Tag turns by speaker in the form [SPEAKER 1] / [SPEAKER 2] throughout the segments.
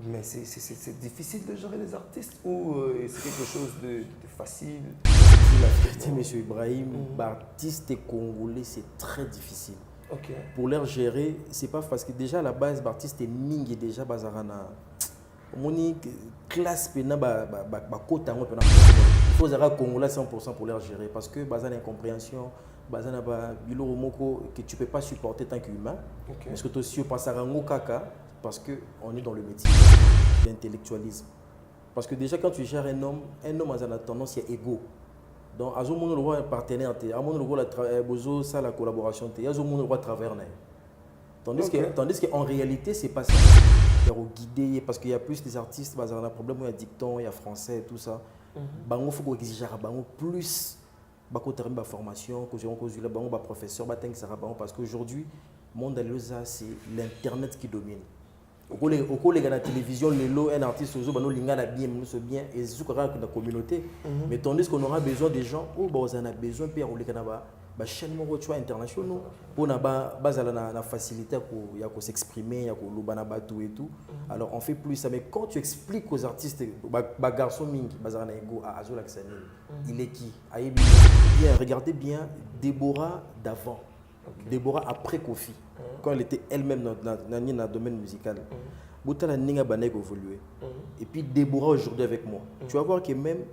[SPEAKER 1] Mais c'est difficile de gérer les artistes ou c'est quelque chose de facile?
[SPEAKER 2] La vérité, monsieur Ibrahim, artiste congolais, c'est très difficile.
[SPEAKER 1] Okay.
[SPEAKER 2] Pour les gérer, c'est pas parce que déjà à la base, l'artiste est ming et déjà bazarana. Monique classe pena ba kota ngo pena. Il faut zara congolais 100% pour les gérer parce que bazana incompréhension, bazana ba bilo moko que tu peux pas supporter tant qu'humain.
[SPEAKER 1] Okay.
[SPEAKER 2] Parce que toi aussi passe à ngo kaka parce que on est dans le métier l'intellectualisme. Parce que déjà quand tu gères un homme a tendance à égo. Donc, à ce moment, le roi est partenaire, à mon roi ça la collaboration, à ce moment, le roi travaille. Tandis qu'en réalité, c'est pas ça. Il y a guidé parce qu'il y a plus des artistes, il y a un problème, il y a dicton, il y a français, tout ça. Il faut qu'on exige plus de formation, que j'ai professeur, parce qu'aujourd'hui, le monde c'est l'internet qui domine. Au collègue à la télévision, un artiste bien et c'est la communauté. Mais tandis qu'on aura besoin des gens, on a besoin de chaînes internationales pour la facilité pour s'exprimer, pour et tout. Alors on fait plus ça. Mais quand tu expliques aux artistes, garçon il est qui? Regardez bien Déborah d'avant. Déborah après Kofi, quand elle était elle-même dans le domaine musical. Boutala Ninga Banek évolué. Et puis Déborah aujourd'hui avec moi. Tu vas voir que même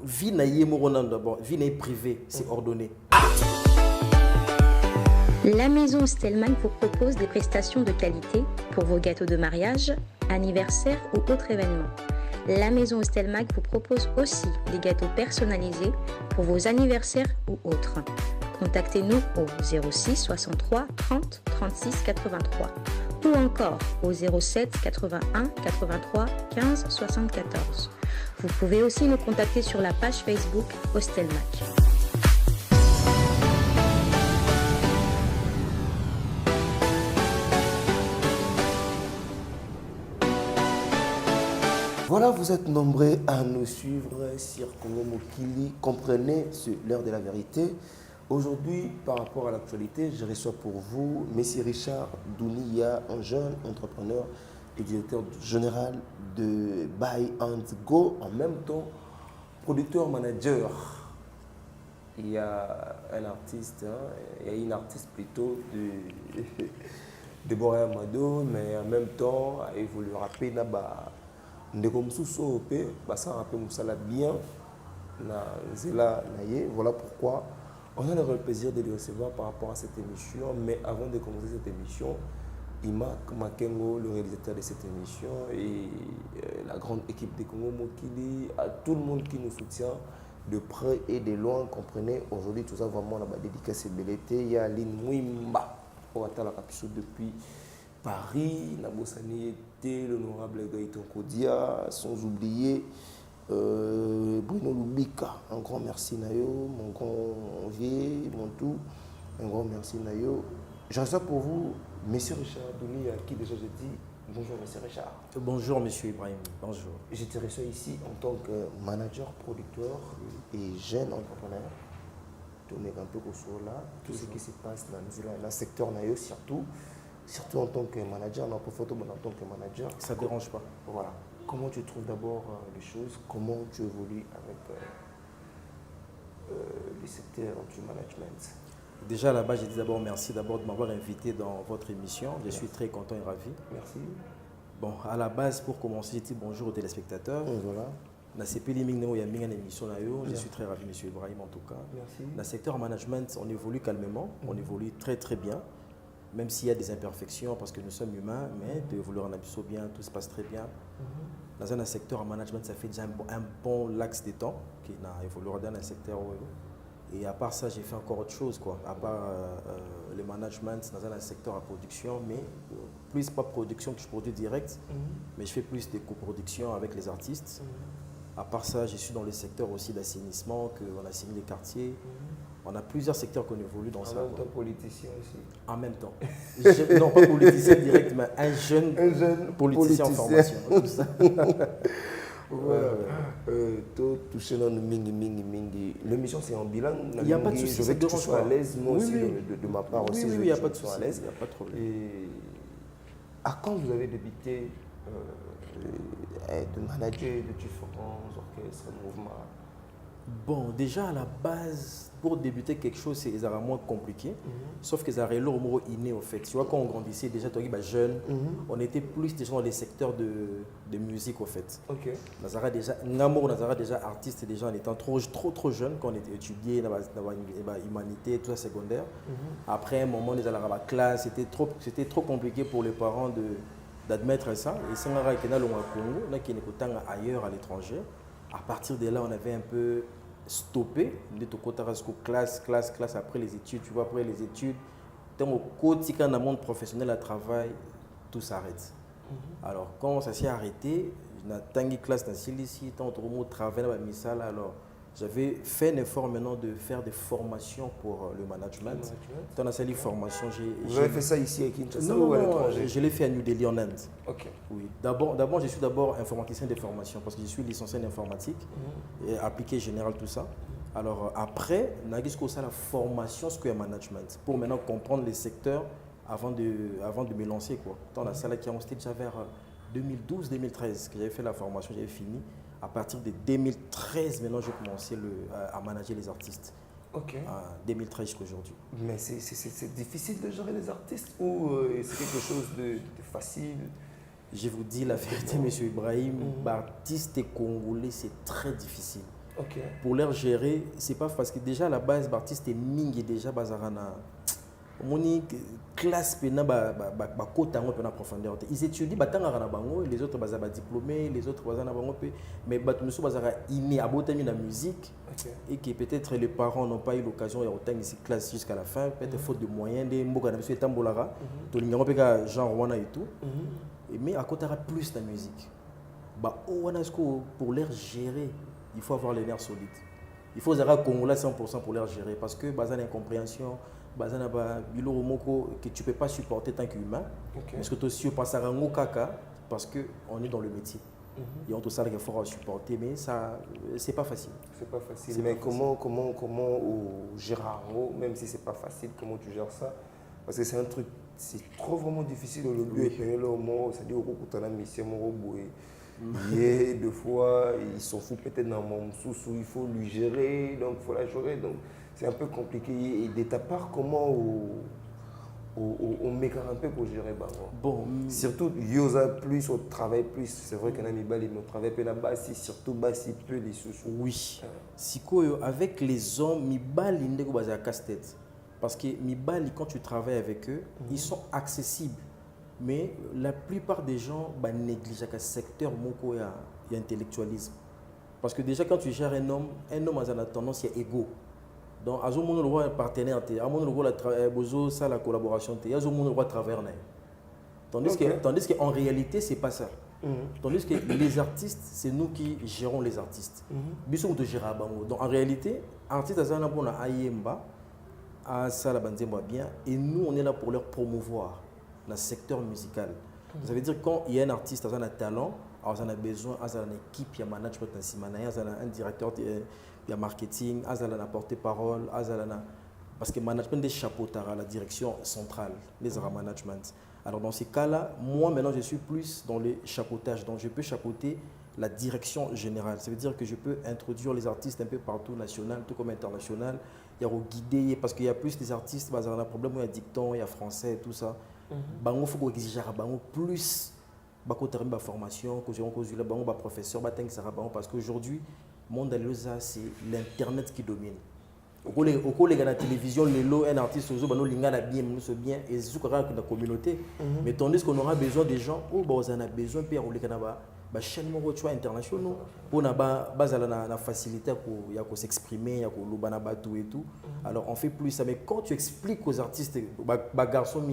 [SPEAKER 2] vie d'abord, vie privée, c'est ordonné.
[SPEAKER 3] La maison Stelman vous propose des prestations de qualité pour vos gâteaux de mariage, anniversaire ou autres événements. La maison Stelmac vous propose aussi des gâteaux personnalisés pour vos anniversaires ou autres. Contactez-nous au 06 63 30 36 83 ou encore au 07 81 83 15 74. Vous pouvez aussi nous contacter sur la page Facebook Hostelmac.
[SPEAKER 1] Voilà, vous êtes nombreux à nous suivre sur Congo Mokili. Comprenez, c'est l'heure de la vérité. Aujourd'hui, par rapport à l'actualité, je reçois pour vous M. Richard Dounia, un jeune entrepreneur et directeur général de Buy and Go, en même temps producteur-manager. Il y a un artiste, il y a une artiste plutôt de Boré Amado, mais en même temps, il évolue rapide là-bas. Voilà pourquoi on a le plaisir de le recevoir par rapport à cette émission. Mais avant de commencer cette émission, Ima Makengo, le réalisateur de cette émission, et la grande équipe de Congo Mokili, à tout le monde qui nous soutient de près et de loin, comprenez, aujourd'hui tout ça vraiment la dédicace belleté. Il y a Aline Mouimba, on attend la capuchon depuis Paris, Nabossani était l'honorable Gaëtan Kodia, sans oublier Bruno Lubika. Un grand merci Nayo, mon grand vieux, mon tout. Un grand merci Nayo. Je reçois pour vous M. Richard Douni, à qui déjà je dis bonjour M. Richard.
[SPEAKER 2] Bonjour M. Ibrahim, bonjour.
[SPEAKER 1] Je te reçois ici en tant que manager, producteur et jeune entrepreneur. Tourner un peu sur là, tout ce qui se passe dans le secteur Nayo surtout en tant que manager, en tant que manager.
[SPEAKER 2] Ça ne dérange pas.
[SPEAKER 1] Voilà. Comment tu trouves d'abord les choses? Comment tu évolues avec le secteur du management?
[SPEAKER 2] Déjà là-bas, j'ai dit d'abord merci de m'avoir invité dans votre émission. Je suis très content et ravi.
[SPEAKER 1] Merci.
[SPEAKER 2] Bon, à la base, pour commencer, j'ai dit bonjour aux téléspectateurs.
[SPEAKER 1] Voilà.
[SPEAKER 2] Dans ce pays, je suis très ravi, M. Ibrahim, en tout cas.
[SPEAKER 1] Merci.
[SPEAKER 2] Dans le secteur management, on évolue calmement, on évolue très très bien. Même s'il y a des imperfections, parce que nous sommes humains, mais de vouloir en abuser bien, tout se passe très bien. Dans un secteur en management, ça fait déjà un bon laps de temps qui a évolué dans un secteur. Et à part ça, j'ai fait encore autre chose, quoi. À part le management dans un secteur à production, mais plus pas production que je produis direct, mais je fais plus de coproduction avec les artistes. À part ça, je suis dans le secteur aussi d'assainissement, qu'on assainit les quartiers. On a plusieurs secteurs qu'on évolue dans ça.
[SPEAKER 1] En même temps, politicien aussi.
[SPEAKER 2] En même temps. Non, pas politicien direct, mais un jeune politicien en formation. Tout ça.
[SPEAKER 1] Voilà. Touché dans le mingi. L'émission, c'est en bilan.
[SPEAKER 2] Il n'y a pas de souci.
[SPEAKER 1] Je veux que tu sois à l'aise, moi aussi, de ma part aussi.
[SPEAKER 2] Oui, il n'y a pas de souci. Il n'y a pas de problème.
[SPEAKER 1] Et à quand vous avez débuté de manager de différents orchestres, mouvements?
[SPEAKER 2] Bon, déjà à la base, pour débuter quelque chose, c'est moins compliqué. Sauf que ça aurait l'homme inné au fait. Tu vois, quand on grandissait, déjà, tu es jeune, on était plus déjà dans les secteurs de musique au fait.
[SPEAKER 1] Ok.
[SPEAKER 2] Nazara déjà artiste déjà en étant trop jeune quand on était étudié dans l'humanité, tout ça secondaire. Après un moment, on est allé à la classe, c'était trop compliqué pour les parents d'admettre ça. Et c'est un qui est au Congo, qui est ailleurs à l'étranger. À partir de là, on avait un peu stoppé. On était au classe après les études. Tu vois, après les études, dans le monde professionnel, à travail, tout s'arrête. Alors, quand ça s'est arrêté, j'ai une classe dans ici, tant de travail dans la misale. Alors, j'avais fait un effort maintenant de faire des formations pour le management. Dans la salle de formation,
[SPEAKER 1] vous avez fait ça ici à Kinshasa ou à l'étranger?
[SPEAKER 2] Je l'ai fait à New Delhi en Inde.
[SPEAKER 1] Ok.
[SPEAKER 2] Oui. Je suis d'abord informaticien de formation parce que je suis licencié en informatique et appliqué général, tout ça. Alors après, on a la formation ce que management pour maintenant comprendre les secteurs avant de me lancer. Dans la salle qui a été déjà vers 2012-2013 que j'avais fait la formation, j'avais fini. À partir de 2013, maintenant, j'ai commencé à manager les artistes.
[SPEAKER 1] Ok.
[SPEAKER 2] 2013 jusqu'à aujourd'hui.
[SPEAKER 1] Mais c'est difficile de gérer les artistes ou c'est quelque chose de facile?
[SPEAKER 2] Je vous dis la vérité, monsieur Ibrahim, artiste congolais, c'est très difficile.
[SPEAKER 1] Ok.
[SPEAKER 2] Pour leur gérer, c'est pas parce que déjà à la base, l'artiste est mingi déjà bazarana. Moni classe pena kota ngo pena profondeur. Ils étudient batanga na bango, les autres bazaba diplômés, les autres bazana bango mais batunusu bazara inné abotami na musique. Et que peut-être les parents n'ont pas eu l'occasion de retenir ici classe jusqu'à la fin, peut-être faute de moyens des mboka na biso etambolaka, to linga peka genre wana et tout. Mais à côté plus la musique. Pour les gérer, il faut avoir les nerfs solides. Il faut avoir Congolais 100% pour les gérer parce que bazana incompréhension que tu ne peux pas supporter tant qu'humain. Parce que tu aussi passes à un kaka parce qu'on est dans le métier. Et on te sait qu'il faut supporter, mais ça, c'est pas facile.
[SPEAKER 1] C'est pas facile. Mais comment gérer même si c'est pas facile, comment tu gères ça? Parce que c'est un truc, c'est trop vraiment difficile au début. C'est-à-dire que tu as mission, et deux fois, ils s'en foutent peut-être dans mon sous il faut lui gérer, donc il faut la gérer. Donc c'est un peu compliqué. Et de ta part, comment on met un peu pour gérer
[SPEAKER 2] bon,
[SPEAKER 1] surtout, Yosa plus, on travaille plus. C'est vrai qu'on a mis balle, mais on travaille peu là-bas, surtout bas, si peu les sous.
[SPEAKER 2] Oui. Avec les hommes, mi balle, il y a casse-tête. Parce que mi balle, quand tu travailles avec eux, ils sont accessibles. Mais la plupart des gens négligent le secteur où il y a intellectualisme. Parce que déjà, quand tu gères un homme a tendance à égo. Donc, à ce moment, le roi partenaire, à ce moment, la collaboration, à ce moment, le roi travailler. Tandis qu'en réalité, ce n'est pas ça. Tandis que les artistes, c'est nous qui gérons les artistes. Donc, en réalité, artistes, c'est un peu Ayemba, bien, et nous, on est là pour leur promouvoir dans le secteur musical. Ça veut dire quand il y a un artiste qui a un talent, alors on a besoin d'une équipe, il y a un management, il y a un directeur, il y a marketing, il y a un porte-parole, parce que le management des chapeaux à la direction centrale, les management. Alors dans ces cas-là, moi maintenant je suis plus dans les chapeautages, donc je peux chapeauter la direction générale. Ça veut dire que je peux introduire les artistes un peu partout, national, tout comme international. Il y a guider, parce qu'il y a plus des artistes, il y a un problème, il y a dicton, il y a français et tout ça. Il faut exiger plus de formation, que professeur, parce qu'aujourd'hui, le monde c'est l'internet qui domine. Au collègue à la télévision, un artiste bien et c'est la communauté. Mais tandis qu'on aura besoin des gens, on a besoin de chaînes internationales pour la facilité pour s'exprimer, et tout. Alors on fait plus ça. Mais quand tu expliques aux artistes, les garçons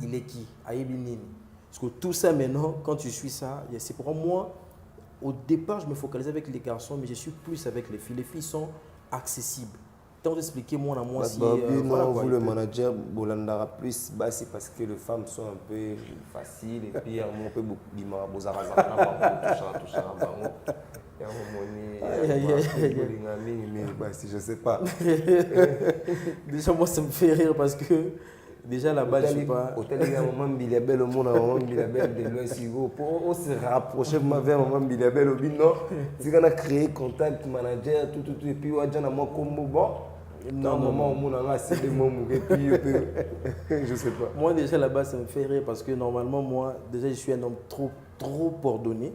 [SPEAKER 2] il est qui? Parce que tout ça maintenant, quand tu suis ça, c'est pour moi. Au départ, je me focalisais avec les garçons, mais je suis plus avec les filles. Les filles sont accessibles. Tant d'expliquer moi si
[SPEAKER 1] vous le manager Bolandara plus, c'est parce que les femmes sont un peu faciles et puis on peut beaucoup
[SPEAKER 2] je sais pas. Déjà moi ça me fait rire parce que Déjà là-bas, je ne suis pas.
[SPEAKER 1] Hôtel, il y a un moment Bilabel, au monde, un moment Bilabel, de l'Ouest, pour se rapprocher vers un moment Bilabel, au non, c'est qu'on a créé contact manager, tout, et puis on a déjà un combo bon. Non, moment où on a assez de mots, et puis je sais pas.
[SPEAKER 2] Moi, déjà là-bas, ça me fait rire parce que normalement, moi, déjà, je suis un homme trop ordonné.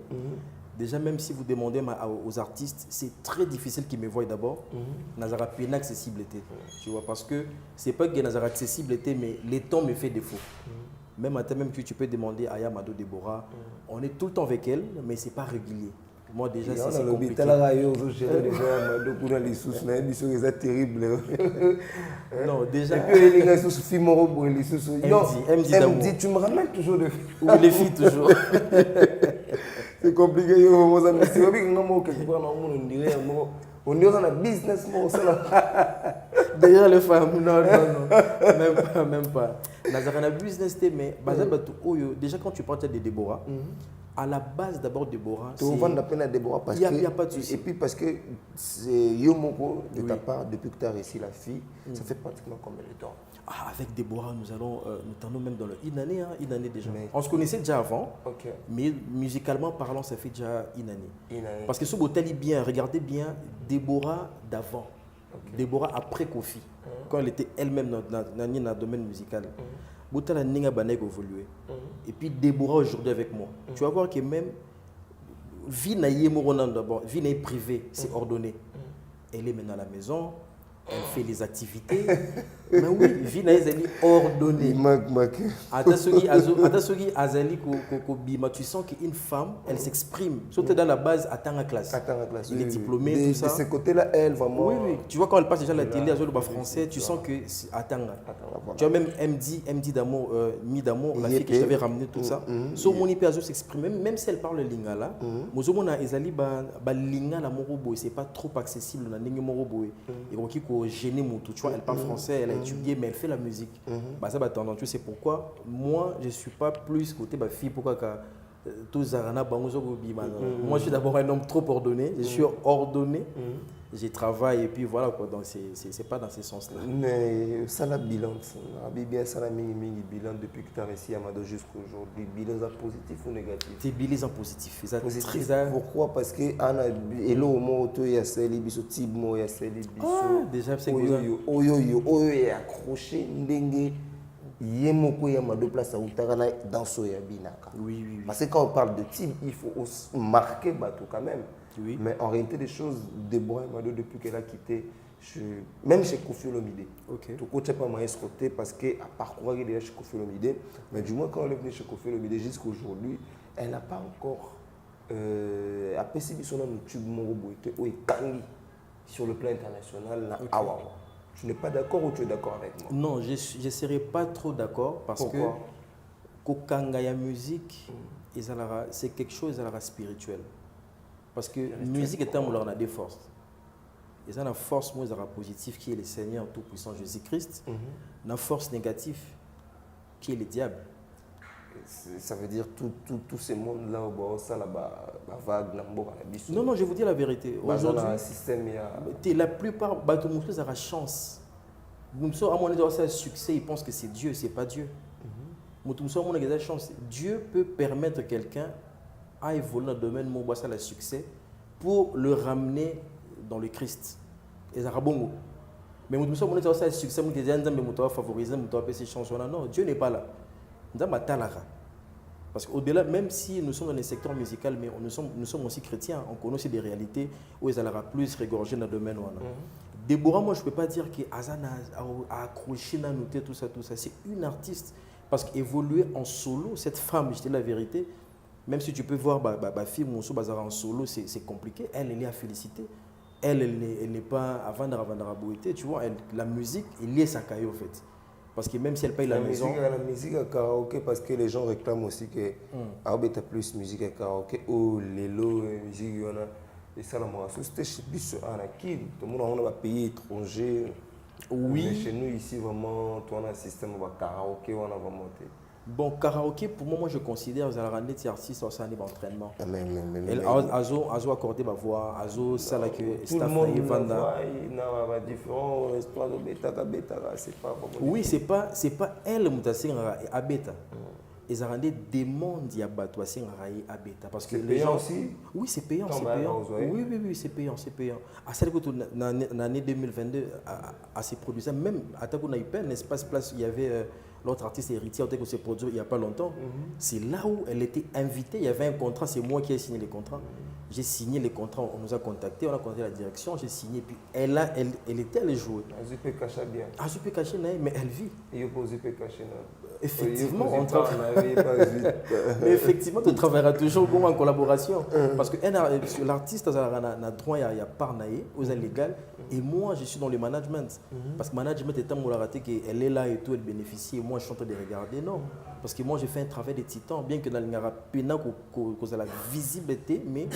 [SPEAKER 2] Déjà, même si vous demandez aux artistes, c'est très difficile qu'ils me voient d'abord. Nazara peine accessibilité. Tu vois, parce que c'est pas que Nazara accessibilité, mais les temps me fait défaut. Même à même que tu peux demander à Yamado Deborah, on est tout le temps avec elle, mais c'est pas régulier. Moi déjà c'est compliqué.
[SPEAKER 1] C'est terrible.
[SPEAKER 2] Non, déjà.
[SPEAKER 1] Et puis les gars sont filles MD, tu me ramènes toujours de filles.
[SPEAKER 2] Ou les filles toujours.
[SPEAKER 1] C'est compliqué. On est dans un business,
[SPEAKER 2] D'ailleurs, les femmes, non, même pas. Nazarana business, mais déjà quand tu parles de Déborah, à la base d'abord Déborah,
[SPEAKER 1] tu vends la peine à Déborah parce
[SPEAKER 2] que... Y a pas de souci.
[SPEAKER 1] Et puis parce que c'est Yomoko, de ta part, depuis que tu as réussi la fille, ça fait pratiquement combien de temps?
[SPEAKER 2] Avec Déborah, nous allons même dans une année déjà. Mais... On se connaissait déjà avant, mais musicalement parlant, ça fait déjà une année. Parce que ce Botali bien, regardez bien, Déborah d'avant, Déborah après Kofi, quand elle était elle-même dans le domaine musical. Botala Ninga Banek évolué. Et puis Déborah aujourd'hui avec moi. Tu vas voir que même vie d'abord, vie privée, c'est ordonné. Elle est maintenant à la maison. Elle fait les activités. Mais oui, vie est ordonnée. Tu sens qu'une femme, elle s'exprime. Surtout dans la base, attend la classe. Il est diplômé, tout ça.
[SPEAKER 1] De ce côté-là, elle, vraiment.
[SPEAKER 2] Oui. Tu vois, quand elle passe déjà à la télé, à le français, tu sens que attend. Tu vois, même MD d'amour, Mi d'amour, la fille que je t'avais ramenée, tout ça. Sur mon IP, elle s'exprime. Même si elle parle le lingala, c'est pas trop accessible. Gêner mon tout, tu vois, elle parle français, elle a étudié, mais elle fait la musique. C'est pourquoi moi je suis pas plus côté fille, pourquoi tous moi je suis d'abord un homme trop ordonné, je suis ordonné, je travaille et puis voilà quoi, donc c'est pas dans ce sens là.
[SPEAKER 1] Mais ça la bilan, bien ça la bilan depuis que tu as réussi à Amado jusqu'à aujourd'hui, bilan positif ou négatif?
[SPEAKER 2] C'est bilan positif.
[SPEAKER 1] Pourquoi? Parce que hello moto ya seli biso tibmo ya seli biso
[SPEAKER 2] déjà c'est
[SPEAKER 1] oyo est accroché ndenge yemoko ya Amado place à Utagana dans soya binaka.
[SPEAKER 2] Oui.
[SPEAKER 1] Parce que quand on parle de type, il faut marquer bateau quand même.
[SPEAKER 2] Oui.
[SPEAKER 1] Mais en réalité des choses, Déborah Amado depuis qu'elle a quitté, même chez Koffi Olomide, tout coach n'est pas moyen ce côté parce qu'à parcourir déjà chez Koffi Olomide, mais du moins quand elle est venue chez Koffi Olomide jusqu'à aujourd'hui, elle n'a pas encore apprécié son tube sur le plan international. Tu n'es pas d'accord ou tu es d'accord avec moi?
[SPEAKER 2] Non, je ne serais pas trop d'accord parce que Kokangaya musique, c'est quelque chose de spirituel. Parce que la musique est un moulin, on a des forces. Il y a une force positive qui est le Seigneur Tout-Puissant Jésus-Christ. Une force négative qui est le diable.
[SPEAKER 1] Ça veut dire tous ces mondes-là, ça la vague,
[SPEAKER 2] non, je vous dis la vérité. Aujourd'hui, la plupart de la chance. À mon avis, c'est un succès, ils pensent que c'est Dieu, c'est pas Dieu. Dieu peut permettre quelqu'un à évoluer dans le domaine de la succès pour le ramener dans le Christ. Et ça bon. Mais nous sommes un succès, nous favoriser, ces chansons. Non, Dieu n'est pas là. Parce qu'au-delà, même si nous sommes dans le secteur musical, mais nous sommes aussi chrétiens, on connaît aussi des réalités où ils allaient plus régorger dans le domaine. Déborah, moi je ne peux pas dire qu'Azan a accroché, a noté tout ça. C'est une artiste. Parce qu'évoluer en solo, cette femme, je dis la vérité, même si tu peux voir ma fille Monso Bazara en solo, c'est compliqué. Elle est à féliciter. Elle n'est pas avant de tu vois, la musique, il est sa caille en fait. Parce que même si elle paye la maison...
[SPEAKER 1] La musique à karaoké, parce que les gens réclament aussi que tu as plus de musique à karaoké, les lots, musique, il y en a. Et ça, la c'était chez Bissou Anaki, tout le monde a un pays étranger.
[SPEAKER 2] Oui.
[SPEAKER 1] Mais chez nous, ici, vraiment, on a un système de karaoké, on a vraiment...
[SPEAKER 2] Bon, karaoké, pour moi, je considère que les artistes aussi un entraînement.
[SPEAKER 1] Mais,
[SPEAKER 2] Azo accordé ma voix, Azo ça là que
[SPEAKER 1] tout le monde voit, il n'a pas différent, histoire de bêta, c'est pas vraiment.
[SPEAKER 2] Oui, c'est pas elle qui a bêta. Ils ont des demandes à battre à bêta parce que les gens
[SPEAKER 1] aussi.
[SPEAKER 2] Oui, c'est payant, c'est payant. Oui, c'est payant. À celle que l'année 2022 à ces produits, même à Tagouna Espace Place, il y avait l'autre artiste héritier qui s'est produit il n'y a pas longtemps. C'est là où elle était invitée. Il y avait un contrat, c'est moi qui ai signé les contrats. J'ai signé les contrats, on nous a contactés, on a contacté la direction, j'ai signé, puis elle était allée jouer.
[SPEAKER 1] Azupe caché bien.
[SPEAKER 2] Azupe caché, mais elle vit.
[SPEAKER 1] Et Azupe caché.
[SPEAKER 2] Effectivement, on travaille. Mais effectivement, tu travailleras toujours en collaboration. Parce que l'artiste a droit à part aux légal. Et moi, je suis dans le management. Parce que le management est tellement raté qu'elle est là et tout, elle bénéficie. Et moi, je suis en train de regarder. Non. Parce que moi, j'ai fait un travail de titan. Bien que dans le cause de la visibilité, mais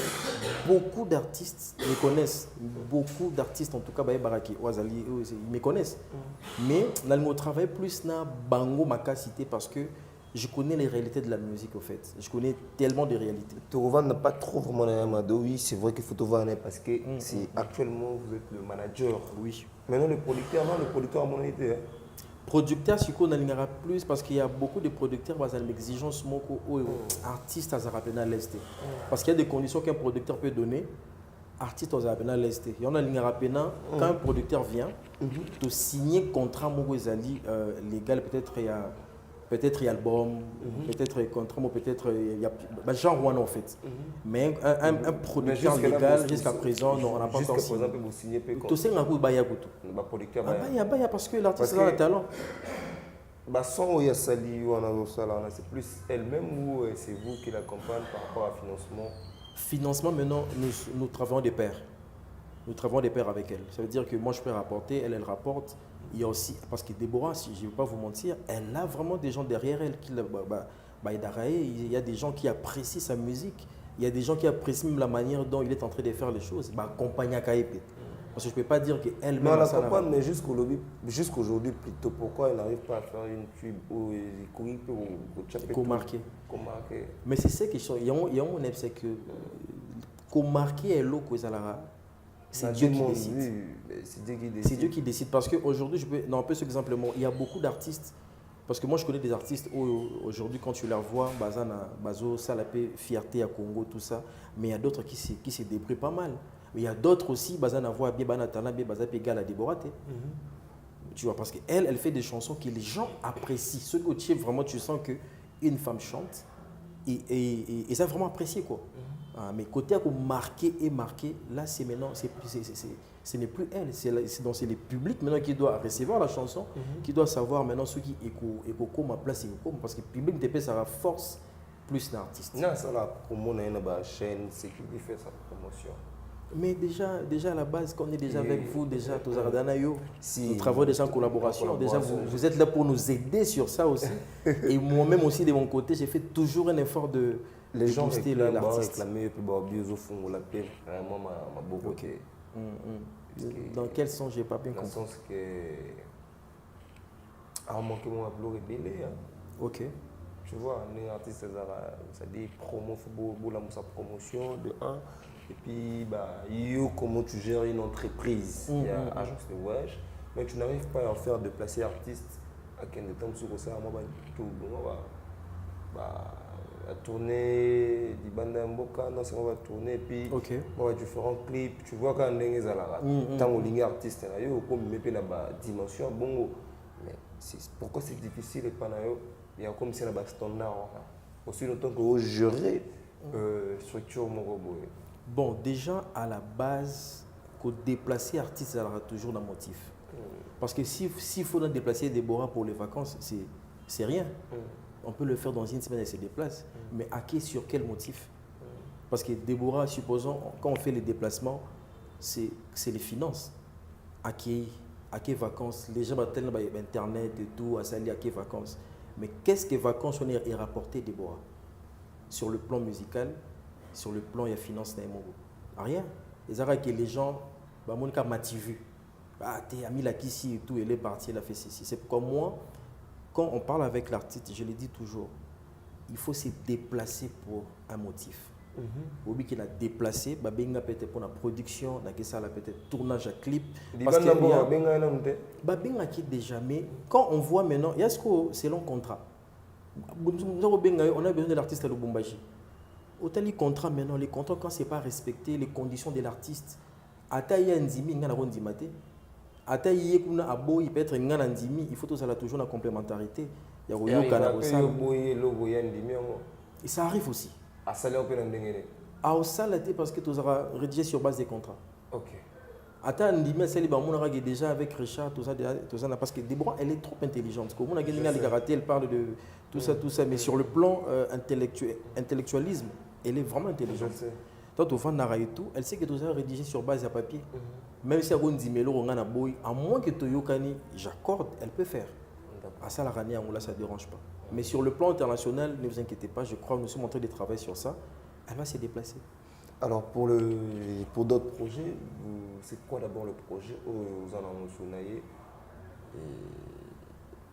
[SPEAKER 2] beaucoup d'artistes me connaissent. Beaucoup d'artistes, en tout cas, ils me connaissent. Mais dans le travail, plus na bango makasi parce que je connais les réalités de la musique, au fait. Je connais tellement de réalités.
[SPEAKER 1] Torovan n'a pas trop vraiment un mado. Oui, c'est vrai qu'il faut Torovan parce que actuellement, vous êtes le manager.
[SPEAKER 2] Oui.
[SPEAKER 1] Maintenant, le producteur a mon idée.
[SPEAKER 2] Producteur, c'est qu'on a plus parce qu'il y a beaucoup de producteurs qui ont une exigence artistes à l'Est. Parce qu'il y a des conditions qu'un producteur peut donner. Artiste aux à l'Est. Il y en a quand un producteur vient, tu signer contrat légal, peut-être il y a album, peut-être contrat, peut-être il y a genre one en fait. Mais un producteur légal jusqu'à présent, non, on n'a pas encore signé.
[SPEAKER 1] Jusqu'à présent, vous signez
[SPEAKER 2] tout ça, parce que l'artiste a un talent.
[SPEAKER 1] Sans il y a Sali, c'est plus elle-même ou c'est vous qui l'accompagne par rapport au financement?
[SPEAKER 2] Financement, maintenant, nous travaillons des pairs. Nous travaillons des pairs avec elle. Ça veut dire que moi, je peux rapporter, elle rapporte. Il y a aussi, parce que Déborah, si je ne vais pas vous mentir, elle a vraiment des gens derrière elle. Il y a des gens qui apprécient sa musique. Il y a des gens qui apprécient même la manière dont il est en train de faire les choses. Accompagner Kaépé. Parce que je ne peux pas dire qu'elle-même...
[SPEAKER 1] Non, elle accompagne, mais jusqu'aujourd'hui, plutôt, pourquoi elle n'arrive pas à faire une tube ou
[SPEAKER 2] marquer. Mais c'est ça qui est... Il y a un c'est que... Marquer est l'eau que c'est Dieu qui décide. C'est Dieu qui décide. Parce qu'aujourd'hui, un peu simplement, il y a beaucoup d'artistes. Parce que moi, je connais des artistes aujourd'hui, quand tu les vois, Bazo, Salapé, Fierté à Congo, tout ça. Mais il y a d'autres qui se débrouillent pas mal. Mais il y a d'autres aussi, Bazana voit bien Banatana, bien Bazape égal à Déborah. Tu vois, parce qu'elle fait des chansons que les gens apprécient. Ce que vraiment, tu sens qu'une femme chante et ça vraiment apprécié quoi. Mais côté à marqué, là c'est maintenant, ce n'est plus elle, c'est le public maintenant qui doit recevoir la chanson, qui doit savoir maintenant ce qui est ma place parce que le public de ça force plus l'artiste.
[SPEAKER 1] Non, ça la promo dans une chaîne, c'est qui fait sa promotion.
[SPEAKER 2] Mais déjà à la base, quand on est déjà avec vous, déjà, nous travaillons déjà en collaboration. Déjà, vous êtes là pour nous aider sur ça aussi. Et moi-même aussi, de mon côté, j'ai fait toujours un effort de
[SPEAKER 1] les gens réclamaient vraiment ma beauté.
[SPEAKER 2] Dans quel sens j'ai pas bien compris?
[SPEAKER 1] Dans le sens que à un moment que mon appelé rebelle.
[SPEAKER 2] Ok.
[SPEAKER 1] Tu vois, les artistes, ça dit promo, sa promotion de 1. Et puis, comment tu gères une entreprise? Il y a agence de voyage, mais tu n'arrives pas à en faire de placer artiste à quel temps sur ça, à tourner, du Bandamboka, non, ça va tourner, puis on va différents clips. Tu vois quand on est tant on est artiste, on la dimension bongo. Mais pourquoi c'est difficile et pas il y a comme si on a un standard. Aussi longtemps que vous gérez structure mon robot.
[SPEAKER 2] Bon, déjà à la base, que déplacer artiste, ça aura toujours un motif. Parce que s'il faut déplacer Déborah pour les vacances, c'est rien. On peut le faire dans une semaine et se déplace. Mais sur quel motif? Parce que Déborah, supposons, quand on fait les déplacements, c'est les finances. À quelles vacances? Les gens attendent Internet et tout, à salir à quelles vacances? Mais qu'est-ce que vacances on est rapporté, Déborah? Sur le plan musical, sur le plan, il y a finance, rien. Les gens, Monica m'a vu. T'es ami là ici et tout, elle est partie, elle a fait ceci. C'est pourquoi moi, quand on parle avec l'artiste, je le dis toujours, il faut se déplacer pour un motif. Obi qui a déplacé, babenga peut-être pour la production, na ça la peut-être tournage à clip. Parce que babenga qui déjà, mais quand on voit maintenant, il y a ce que c'est long contrat. On a besoin de l'artiste à Lubumbashi. Autant les contrats maintenant, les contrats quand c'est pas respecté, les conditions de l'artiste. Ataï Nzimi, il y a un Ndimate. Ataï Kuna Abo, il peut être un Ndimi, il faut toujours la complémentarité. Il y a et ça arrive aussi. À Osalate parce que tu auras rédigé sur base des contrats.
[SPEAKER 1] Ok.
[SPEAKER 2] Attends, Ndimi, c'est déjà avec Richard, tout ça, parce que Déborah, elle est trop intelligente. Comme on a gagné les karaté, elle parle de tout ça, mais sur le plan intellectualisme, elle est vraiment intelligente. Toi, tu fais et tout, elle sait que tu as rédigé sur base de papier. Même si on dit à moins que tu yokani, j'accorde, elle peut faire. À ça, la rania, ça ne dérange pas. Mais sur le plan international, ne vous inquiétez pas, je crois que nous sommes en train de travailler sur ça. Elle va se déplacer.
[SPEAKER 1] Alors, pour d'autres projets, c'est quoi d'abord le projet aux Anamoussounaye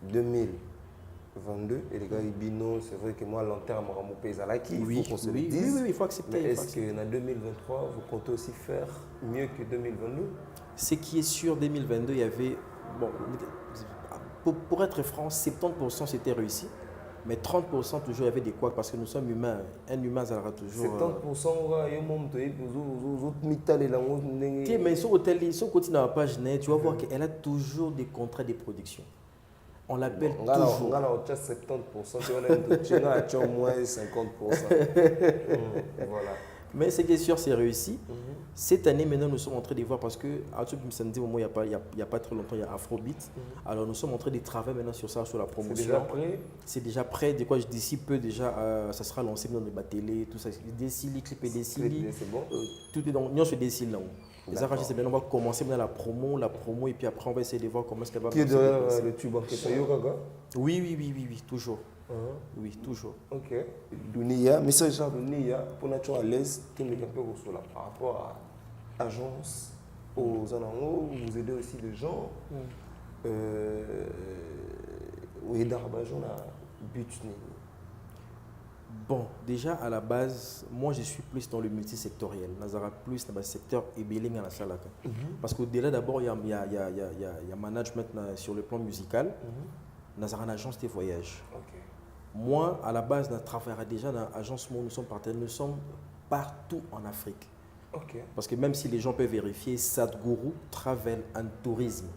[SPEAKER 1] 2022 et les gars, Ibino, c'est vrai que moi, à long terme, mon pays à l'acquis, il faut qu'on se le dise.
[SPEAKER 2] Oui, il faut accepter.
[SPEAKER 1] Mais est-ce qu'en 2023, vous comptez aussi faire mieux que 2022?
[SPEAKER 2] Ce qui est sûr, 2022, il y avait, bon, pour être franc, 70% c'était réussi. Mais 30% toujours il y avait des couacs parce que nous sommes humains. Un humain, ça aura toujours.
[SPEAKER 1] 70%
[SPEAKER 2] mais sur l'hôtel, si on continue à la page net, tu vas voir qu'elle a toujours des contrats de production. On l'appelle toujours.
[SPEAKER 1] On a 70%, tu as au moins 50%. Voilà.
[SPEAKER 2] Mais ce qui est sûr, c'est réussi. Cette année, maintenant, nous sommes en train de voir parce que, à tout samedi, au moment, il n'y a pas très longtemps, il y a Afrobeat. Alors, nous sommes en train de travailler maintenant sur ça, sur la promotion.
[SPEAKER 1] C'est déjà prêt?
[SPEAKER 2] C'est déjà prêt. D'ici peu, déjà, ça sera lancé dans les télé, tout ça. Les clips et des
[SPEAKER 1] c'est bon.
[SPEAKER 2] Tout est dans le décile là. Les arrachés, c'est bien, on va commencer maintenant la promo, et puis après, on va essayer de voir comment est-ce qu'elle va.
[SPEAKER 1] Qui est derrière le tube en
[SPEAKER 2] Oui, toujours. Oui, toujours.
[SPEAKER 1] Ok. Dunia, message de Dunia, pour être à l'aise, par rapport à agence, aux anangos, vous aidez aussi des gens. Oui, d'Arbajon à Butni.
[SPEAKER 2] Bon, déjà à la base, moi je suis plus dans le multisectoriel. Nazara plus dans le secteur Ebeling à la Salaka. Parce qu'au-delà d'abord, il y a management sur le plan musical. Nazara une agence de voyage.
[SPEAKER 1] Okay.
[SPEAKER 2] Moi, à la base, je travaillerai déjà dans l'agence où nous sommes partenaires. Nous sommes partout en Afrique.
[SPEAKER 1] Okay.
[SPEAKER 2] Parce que même si les gens peuvent vérifier, Sadhguru Travel and Tourisme.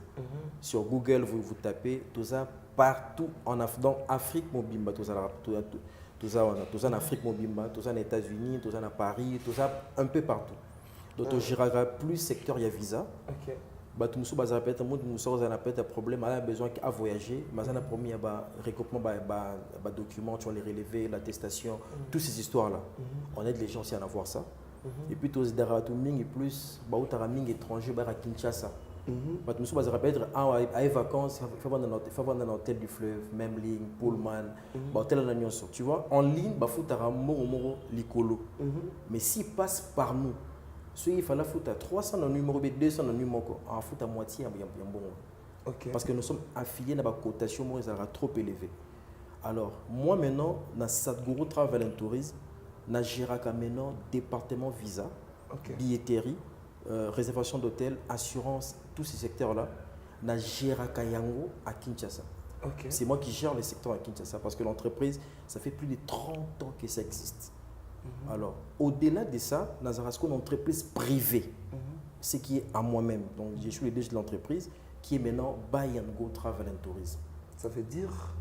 [SPEAKER 2] Sur Google, vous tapez tout ça partout en Afrique. Dans Afrique, Mobimba, tout ça en Afrique, Mobimba, tout ça en États-Unis, tout ça en Paris, tout ça un peu partout. Donc, je dirais plus secteur, il y a visa.
[SPEAKER 1] Okay.
[SPEAKER 2] Tout le monde a un problème, a besoin de voyager, mais on a promis un recoupement de documents, tu vas les relever, l'attestation, toutes ces histoires-là. On aide les gens aussi à avoir ça. Et puis, tous les plus, les étrangers à Kinshasa. Nous sommes à vacances, il faut avoir un hôtel du fleuve, même ligne, Pullman, hôtel en Agnon. Tu vois, en ligne, il faut avoir un licolo. Mais s'il passe par nous, il fallait foutre à 300 dans le numéro, 200 dans le numéro, en fout à moitié, il y a un bon.
[SPEAKER 1] Okay.
[SPEAKER 2] Parce que nous sommes affiliés à la cotation, moi, ça sera trop élevé. Alors, moi maintenant, dans Sadhguru Travel and Tourism, dans Géraka maintenant, département visa, billetterie, réservation d'hôtel, assurance, tous ces secteurs-là, dans Géraka Yango à Kinshasa.
[SPEAKER 1] Okay.
[SPEAKER 2] C'est moi qui gère les secteurs à Kinshasa parce que l'entreprise, ça fait plus de 30 ans que ça existe. Alors, au-delà de ça, Nazara, c'est une entreprise privée, ce qui est à moi-même. Donc, je suis le DG de l'entreprise qui est maintenant Buy and Go Travel and Tourism.
[SPEAKER 1] Ça veut dire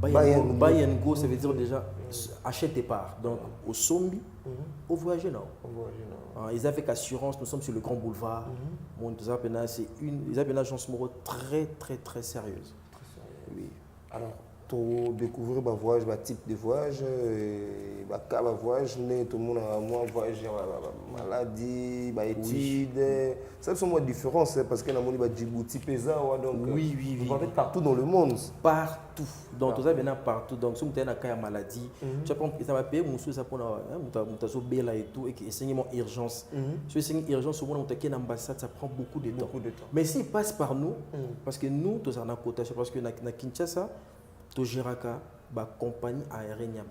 [SPEAKER 2] Buy and Go, ça veut dire déjà achète tes parts. Donc, au Sombi, au voyage non. Ils avaient assurance, nous sommes sur le Grand Boulevard. Ils avaient une agence très sérieuse.
[SPEAKER 1] Oui. Alors, pour découvrir le voyage, le type de voyage, le voyage, tout le monde a un voyage, maladie, études. Ça, c'est une différence parce que nous avons Djibouti, Pesa, donc
[SPEAKER 2] oui.
[SPEAKER 1] vous avez partout dans le monde.
[SPEAKER 2] Partout. Donc, tout ça vient partout. Donc, si vous avez une maladie, tu vas payer mon sou, ça pour et tout, et c'est une urgence. Si c'est une urgence, on a une ambassade, ça prend beaucoup de temps. Mais s'il passe par nous, parce que nous, tous en côté, parce que dans Kinshasa, tu gères la compagnie aérienne.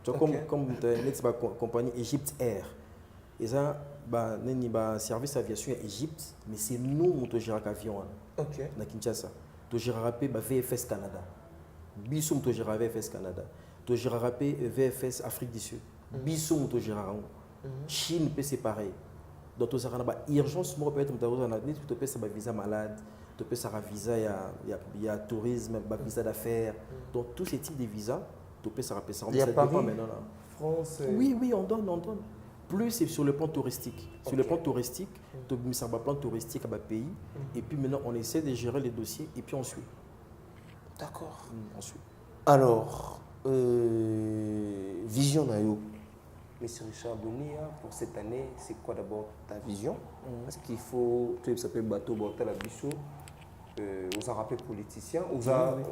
[SPEAKER 2] Tu vois, comme la compagnie Egypt Air. Et ça, un service d'aviation à Égypte, mais c'est nous qui gérons l'avion dans Kinshasa. Tu gères VFS Canada. Bissoum, tu gères VFS Canada. Tu gères VFS Afrique du Sud. Bissoum, tu gères Chine, c'est pareil. Donc, tu as une urgence, tu peux être un visa malade, tu peux avoir un visa, il y a tourisme, un visa d'affaires. Donc, tous ces types de visas, tu peux avoir ça.
[SPEAKER 1] Il y a Paris, France.
[SPEAKER 2] Oui, on donne. Plus c'est sur le plan touristique. Sur le plan touristique, tu as un plan touristique à pays. Et puis maintenant, on essaie de gérer les dossiers et puis on suit.
[SPEAKER 1] D'accord.
[SPEAKER 2] On suit.
[SPEAKER 1] Alors, vision Nayo. Monsieur Richard Bounia, pour cette année, c'est quoi d'abord ta vision? Parce qu'il faut, tu sais, bateau, la bichot, vous avez rappelé politicien, vous avez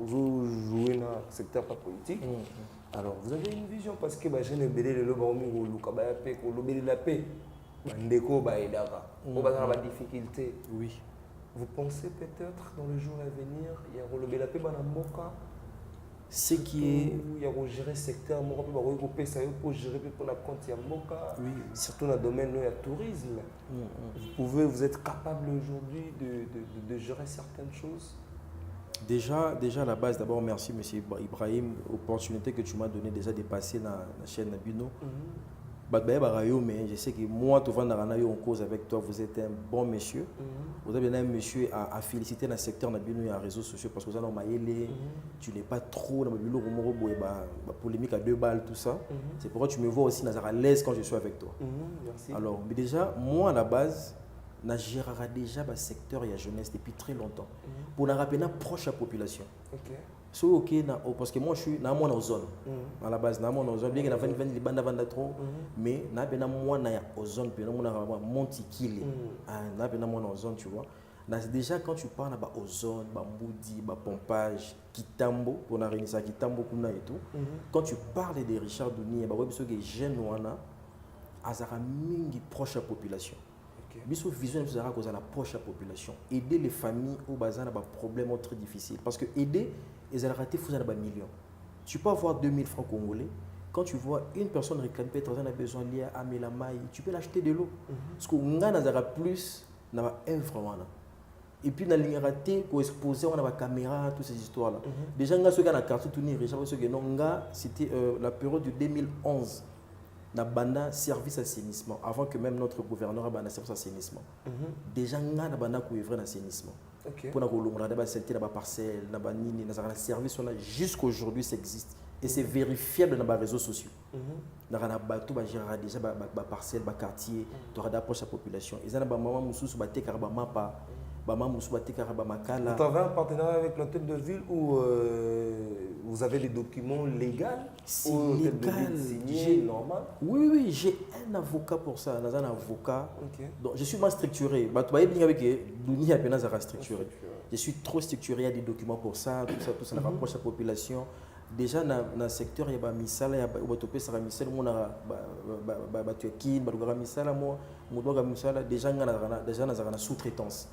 [SPEAKER 1] joué dans le secteur pas politique. Alors, vous avez une vision parce que je ne sais pas si difficulté.
[SPEAKER 2] Oui.
[SPEAKER 1] Vous pensez peut-être dans le jour à venir, il y a la paix dans le Moka?
[SPEAKER 2] Ce qui est.
[SPEAKER 1] Il y a gérer le secteur, pour gérer pour la compte, il y a Moka.
[SPEAKER 2] Oui.
[SPEAKER 1] Surtout dans le domaine du tourisme. Vous êtes capable aujourd'hui de gérer certaines choses?
[SPEAKER 2] Déjà à la base, d'abord, merci M. Ibrahim, l'opportunité que tu m'as donnée déjà de passer dans la chaîne Nabino. Mais je sais que moi, tout le monde en cause avec toi, vous êtes un bon monsieur. Vous avez un monsieur à féliciter dans le secteur Nabino et en réseaux sociaux parce que vous avez tu n'es pas trop dans la polémique à 2 balles, tout ça. C'est pourquoi tu me vois aussi à l'aise quand je suis avec toi.
[SPEAKER 1] Merci.
[SPEAKER 2] Alors, mais déjà, moi à la base, je gère déjà le secteur et la jeunesse depuis très longtemps. Pour nous rappeler proche à la population. Parce que moi je suis dans la zone. À la base, dans la zone, bien que je suis dans la zone, mais je suis dans la zone, puis je suis dans la Montikili. Je suis dans la zone, tu vois. Déjà, quand tu parles aux zones, Moudi, Pompage, Kitambo, pour la réunir ça, Kitambo, et tout, quand tu parles de Richard Douni, les jeunes, ils sont proches de la population. Biso vision nous a causé la proche de la population, aider les familles au bazar dans des problèmes très difficiles parce que aider ils ont raté fou dans des millions. Tu peux avoir 2000 francs congolais quand tu vois une personne réclamer peut-être a besoin lié à Melamaï, tu peux l'acheter de l'eau parce que on a plus na un franc et puis na ligne raté pour exposer on a la caméra toutes ces histoires là. Déjà nga ceux qui na carte tourner Richard ceux que non nga c'était la période de 2011. Na banda service assainissement avant que même notre gouverneur a banda service assainissement. Déjà na banda couvrir l'assainissement. Pour na kolongola na santé na parcelle na banini na service on a jusqu'aujourd'hui ça existe et c'est vérifiable dans les réseaux sociaux. Na bateau ba gérer déjà ba parcelle ba quartier tu auras d'approche la population. Ils na ba maman mususu ba tekara ba mapa ba maman mususu ba tekara ba makala.
[SPEAKER 1] Vous avez un partenariat avec l'hôtel de ville où vous avez des documents légaux?
[SPEAKER 2] C'est légal,
[SPEAKER 1] signé, normal?
[SPEAKER 2] Oui, j'ai un avocat pour ça. Un avocat. Donc, je suis mal structuré. Je suis trop structuré, il y a des documents pour ça, tout ça rapproche la population. Déjà, dans le secteur, il y a des misala, il y a des misala, déjà, il y a une sous-traitance.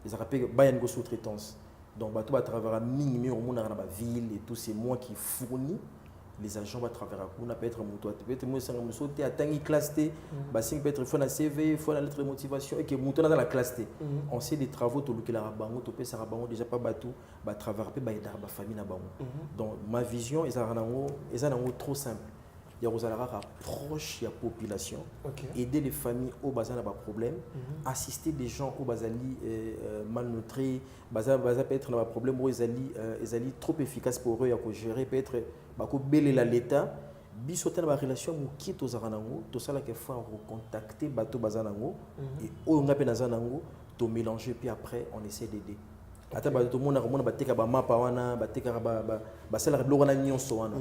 [SPEAKER 2] Ils appellent une sous-traitance. Donc, à travers un minimum, dans la ville et tout, c'est moi qui fournis. Les agents vont travers on peut être moto peut-être moi ça me sauter à tangi classe T bassin peut être faut na CV faut la lettre de motivation et que moto dans la classe T on sait des travaux to lokela bango to pesa bango déjà pas bateau ba travers pe ba aider ba famille na bango donc ma vision est trop simple il y a aux proche la population aider les familles au bazar na ba problème assister des gens au bazali malnutris bazar peut être na problème où ils ali trop efficace pour eux à gérer peut être bako belela l'état biso tena ba relation moki to zaranango to sala ke faut recontacter bato bazanango et o ngape nazanango to mélanger puis après on essaie d'aider. ata ba to mona komona bateka ba mapa wana bateka ba sala biloko na nyonso wana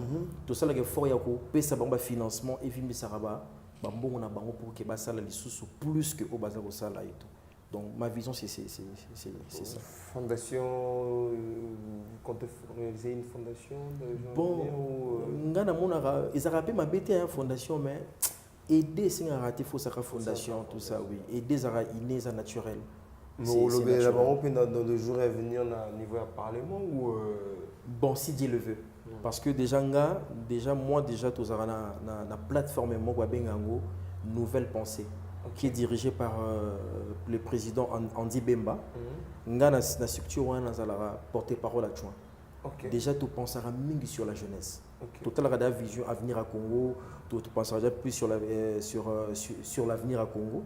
[SPEAKER 2] to sala ke fort ya ko pesa bango ba financement et vimbisa ba mbongo na bango pour que ba sala lisusu plus que au baza ko sala et tout. Donc ma vision c'est ça.
[SPEAKER 1] Fondation, vous comptez réaliser une fondation de
[SPEAKER 2] bon, ngana mona ils rappellent ma BT fondation mais aider c'est un raté faut ça fondation tout ça oui aider ça inné ça naturel.
[SPEAKER 1] Vous le d'abord dans les jours à venir au niveau du parlement ou
[SPEAKER 2] bon si Dieu le veut parce que déjà moi tout ça na plateforme moi quoi bengango nouvelle pensée qui est dirigée par le président Andy Bemba. Nga na structure wana zala porte-parole adjoint. Déjà tu penseras mingi sur la jeunesse. Total radar vision avenir à Congo, tu penseras déjà plus sur l'avenir à Congo.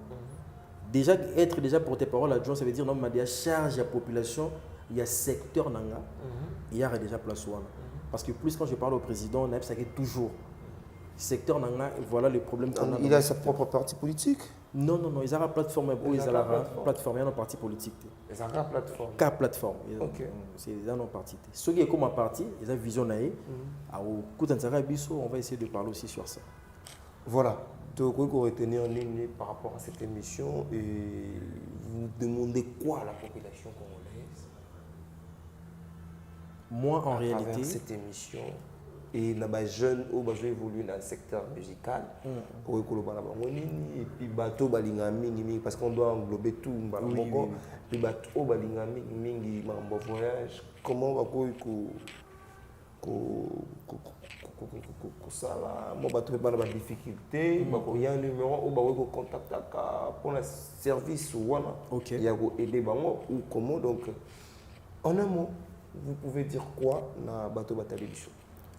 [SPEAKER 2] Déjà être déjà porte-parole adjoint ça veut dire non mais déjà charge la population, il y a secteur nanga, il y a déjà place wana. Parce que plus quand je parle au président, on a ça toujours secteur nanga voilà le problème qu'on a.
[SPEAKER 1] Il a sa propre parti politique.
[SPEAKER 2] Non, ils ont la plateforme, ils ont la plateforme, il y a une parti politique.
[SPEAKER 1] Ils ont la plateforme.
[SPEAKER 2] Qu'à plateforme. C'est dans nos partis. Ce qui est comme un parti, ils ont vision naïe. On va essayer de parler aussi sur ça.
[SPEAKER 1] Voilà. Donc, vous retenir en ligne par rapport à cette émission et vous demandez quoi à la population congolaise?
[SPEAKER 2] Moi, en réalité,
[SPEAKER 1] cette émission. Et les jeunes qui ont évolué dans le secteur musical, et puis bateau parce qu'on doit englober tout, puis bateau voyage, comment on va trouver des difficultés, il y a un numéro où on va contacter pour un service il y a aider ou comment donc en un mot vous pouvez dire quoi dans bateau Batalibiso?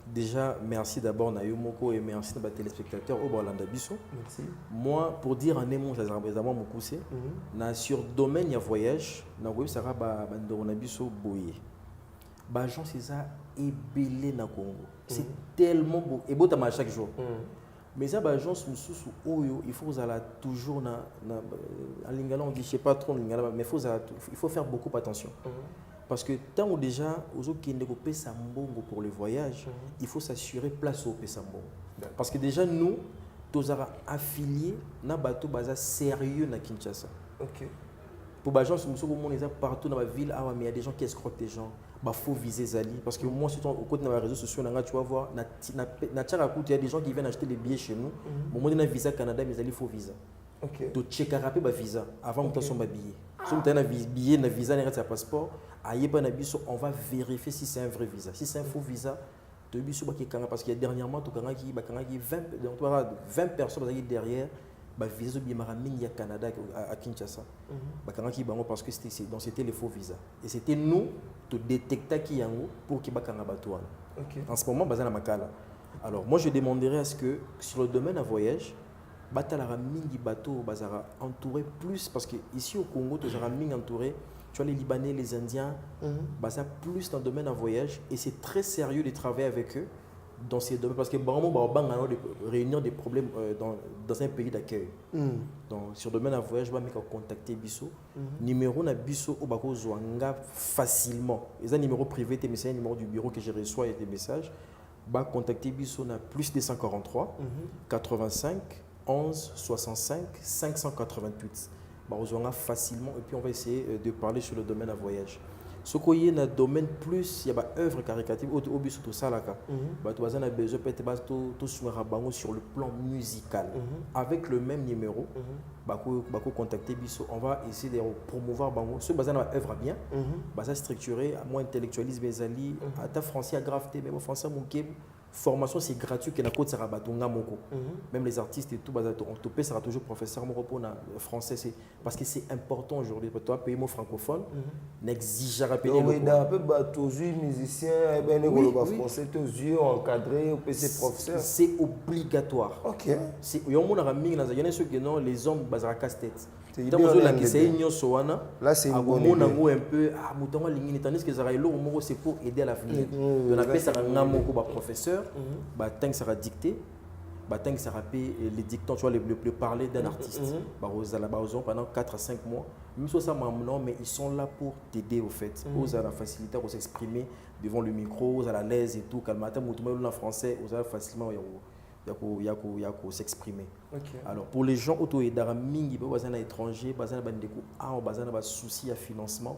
[SPEAKER 2] Déjà, merci d'abord Nayomoko et merci à téléspectateurs au Bolanda Bisso.
[SPEAKER 1] Merci.
[SPEAKER 2] Moi, pour dire en un mot, ça vraiment mon poussé. Sur domaine il y a voyage, na web ça va bandorona Bisso boyer. Ba gens c'est ça ébélé na Congo. C'est tellement beau et beau à chaque jour. Mais ça ba gens sous oyo, il faut vous aller toujours na en lingala on dit je sais pas trop lingala mais il faut faire beaucoup attention. Parce que tant ou déjà, aux autres qui ont pesa mbongo pour le voyage, il faut s'assurer place au pesa mbongo. Parce que déjà nous, tous affiliés, na bateau baza sérieux na Kinshasa. Pour les gens qui sont partout dans la ville, mais il y a des gens qui escroquent des gens. Il faut viser Zali. Parce que moi, surtout au côté des réseaux sociaux, tu vas voir, il y a des gens qui viennent acheter des billets chez nous. Au moment où on a visa Canada, mais il faut visa. Tu checkes rapide le visa avant de son billet. Si tu as un billet, un visa, un passeport, on va vérifier si c'est un vrai visa. Si c'est un faux visa, parce qu'il y a dernièrement 20 personnes derrière le visa de Canada à Kinshasa. Parce que c'était les faux visas. Et c'était nous qui détections pour qu'il y ait un bateau. En ce moment, alors moi je demanderais à ce que sur le domaine à voyage, Batalara mingi bateau bazara entouré plus parce que ici au Congo tu as mingi entouré, tu as les Libanais, les Indiens, bazar plus dans le domaine à voyage et c'est très sérieux de travailler avec eux dans ces domaines parce que vraiment de réunir des problèmes dans un pays d'accueil. Donc sur le domaine à voyage, je vais contacter Bisso. Numéro na Bisso au bako zoanga facilement. Les un numéro privé, mais c'est un numéro du bureau que je reçois et des messages. Bah contacter Bisso na plus 243 85 11 65 588. On a facilement et puis on va essayer de parler sur le domaine à voyage. Ce qu'il y a dans le domaine plus, il y a des œuvres caricatives au but surtout ça là. Tu as besoin peut-être sur le plan musical. Avec le même numéro, contacter Bisso. On va essayer de promouvoir ce bazar dans œuvre bien. Bazar structuré, moi intellectualise mes alliés, à ta français à gravité, même français mon formation c'est gratuit que na côte sera batunga moko. Même les artistes et tout on te paie sera toujours professeur moko pour français c'est parce que c'est important aujourd'hui pour toi payer mon francophone n'exigera pas
[SPEAKER 1] donc il un peu bateau musicien ben français tes yeux encadré au PC professeur
[SPEAKER 2] c'est obligatoire. C'est yo mon raming dans il y a ceux qui non les hommes bazara casse-tête.
[SPEAKER 1] Là, c'est une bonne idée.
[SPEAKER 2] Un peu, tandis que c'est pour aider à l'avenir. On appelle ça un professeur, ça sera dicté, Batang ça rappelle les dictons, tu vois, le parler d'un artiste. Pendant 4 à 5 mois. Même si ça non, mais ils sont là pour t'aider au fait. Aux à la facilité pour s'exprimer devant le micro, aux à la l'aise et tout. Quand le matin, en français, aux à facilement s'exprimer. Alors pour les gens autour d'Aramingi, bazana étrangers, bazana bandeko, bazana ba souci à financement,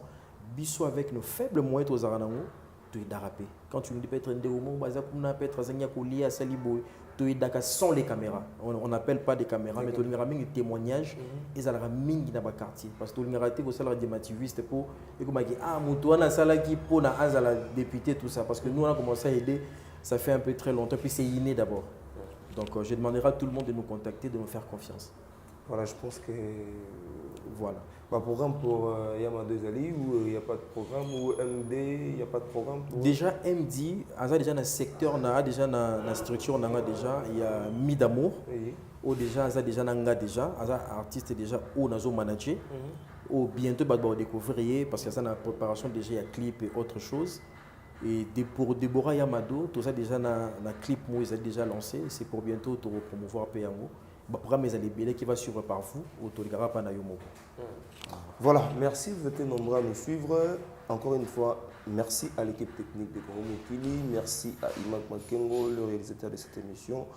[SPEAKER 2] biso avec nos faibles moyens aux aranango, tu es d'arapé. Quand tu me dis peut-être un déroulement, bazana pour n'a peut-être zanya koli à salibo, tu es d'aka sans les caméras. On n'appelle pas des caméras, mais tu as un témoignage et ça a mingi dans le quartier parce que tu as raté aussi la démativiste pour et comme dit mutuana sala qui pour na azala député tout ça parce que nous on a commencé à aider, ça fait un peu très longtemps puis c'est inné d'abord. Donc, je demanderai à tout le monde de nous contacter, de nous faire confiance.
[SPEAKER 1] Voilà, je pense que...
[SPEAKER 2] Voilà.
[SPEAKER 1] Pas programme pour Yama 2 Ali ou il n'y a pas de programme ou MD, il n'y a pas de programme pour...
[SPEAKER 2] Déjà, MD, déjà dans le secteur, déjà dans la structure, il y a Midamour. Ou déjà, déjà, artiste déjà, ou nazo manager. Ou bientôt, on va découvrir parce que ça, dans la préparation, déjà, il y a clip et autre chose. Et pour Deborah Yamado, tout ça déjà dans le clip, ils ont déjà lancé. C'est pour bientôt promouvoir Péyango. Le programme qui va suivre par vous, au Toligara Panayomo.
[SPEAKER 1] Voilà, merci, vous êtes nombreux à nous suivre. Encore une fois, merci à l'équipe technique de Koromo Kili. Merci à Imak Makengo, le réalisateur de cette émission.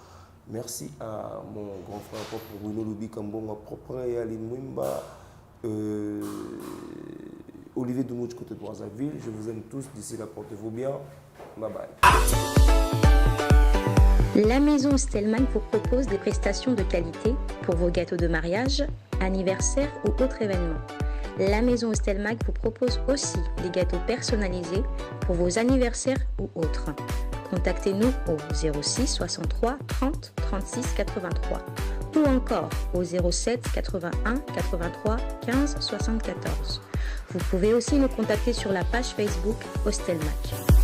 [SPEAKER 1] Merci à mon grand frère propre Bruno Loubi Kambonga propre et Aline Mwimba. Olivier Doumouch côté de Brazzaville. Je vous aime tous. D'ici là, portez-vous bien. Bye bye.
[SPEAKER 3] La Maison Stelman vous propose des prestations de qualité pour vos gâteaux de mariage, anniversaire ou autres événements. La Maison Stelmag vous propose aussi des gâteaux personnalisés pour vos anniversaires ou autres. Contactez-nous au 06 63 30 36 83 ou encore au 07 81 83 15 74. Vous pouvez aussi nous contacter sur la page Facebook Hostelmac.